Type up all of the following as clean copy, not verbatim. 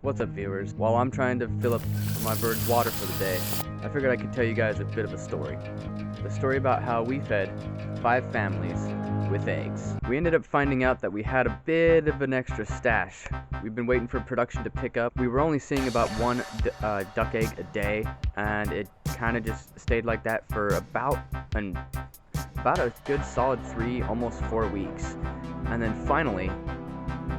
What's up, viewers? While I'm trying to fill up my bird's water for the day, I figured I could tell you guys a bit of a story. The story about how we fed 5 families with eggs. We ended up finding out that we had a bit of an extra stash. We've been waiting for production to pick up. We were only seeing about one duck egg a day, and it kind of just stayed like that for about a good solid 3, almost 4 weeks. And then finally,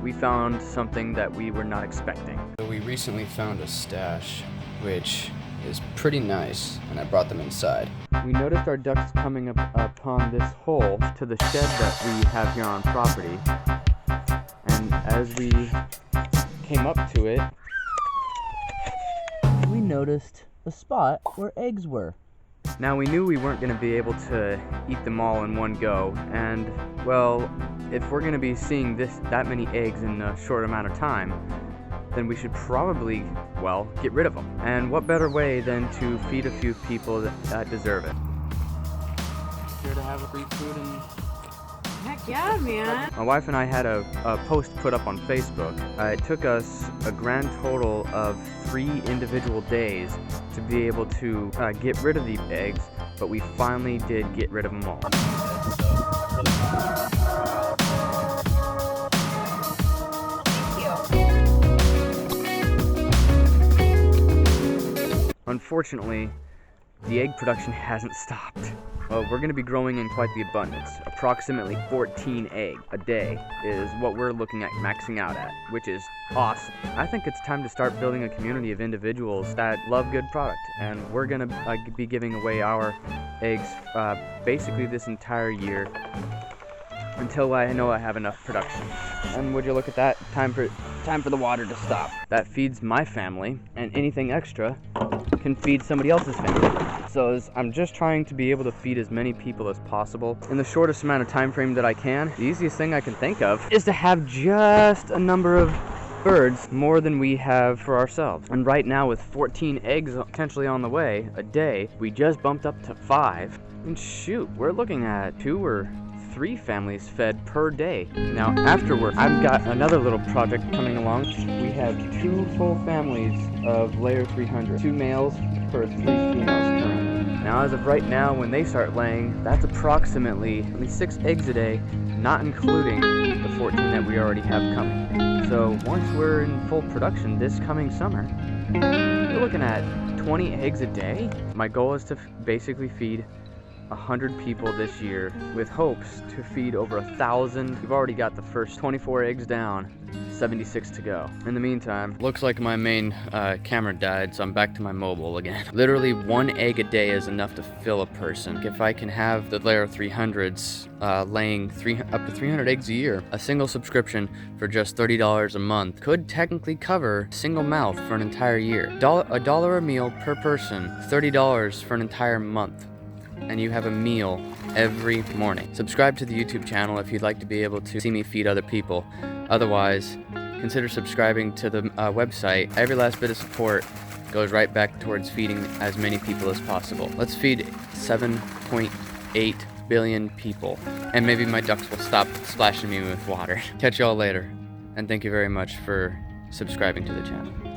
we found something that we were not expecting. So we recently found a stash, which is pretty nice, and I brought them inside. We noticed our ducks coming up upon this hole to the shed that we have here on property. And as we came up to it, we noticed a spot where eggs were. Now, we knew we weren't going to be able to eat them all in one go, and well, if we're going to be seeing that many eggs in a short amount of time, then we should probably, well, get rid of them. And what better way than to feed a few people that deserve it? Here to have free food and... Heck yeah, man. My wife and I had a post put up on Facebook. It took us a grand total of 3 individual days to be able to get rid of the eggs, but we finally did get rid of them all. Unfortunately, the egg production hasn't stopped. Well, we're going to be growing in quite the abundance. Approximately 14 eggs a day is what we're looking at maxing out at, which is awesome. I think it's time to start building a community of individuals that love good product, and we're going to be giving away our eggs basically this entire year until I know I have enough production. And would you look at that? Time for the water to stop. That feeds my family, and anything extra can feed somebody else's family. So I'm just trying to be able to feed as many people as possible in the shortest amount of time frame that I can. The easiest thing I can think of is to have just a number of birds more than we have for ourselves. And right now, with 14 eggs potentially on the way a day, we just bumped up to 5. And shoot, we're looking at 2 or 3 families fed per day. Now, afterward, I've got another little project coming along. We have 2 full families of layer 300, 2 males for 3 females currently. Now, as of right now, when they start laying, that's approximately 6 eggs a day, not including the 14 that we already have coming. So once we're in full production this coming summer, we're looking at 20 eggs a day. My goal is to basically feed 100 people this year, with hopes to feed over 1,000. We've already got the first 24 eggs down, 76 to go. In the meantime, Looks like my main camera died, so I'm back to my mobile again. Literally 1 egg a day is enough to fill a person. If I can have the layer 300s laying up to 300 eggs a year, a single subscription for just $30 a month could technically cover a single mouth for an entire year. $1 a meal per person, $30 for an entire month. And you have a meal every morning. Subscribe to the YouTube channel if you'd like to be able to see me feed other people. Otherwise, consider subscribing to the website. Every last bit of support goes right back towards feeding as many people as possible. Let's feed 7.8 billion people, and maybe my ducks will stop splashing me with water. Catch y'all later, and thank you very much for subscribing to the channel.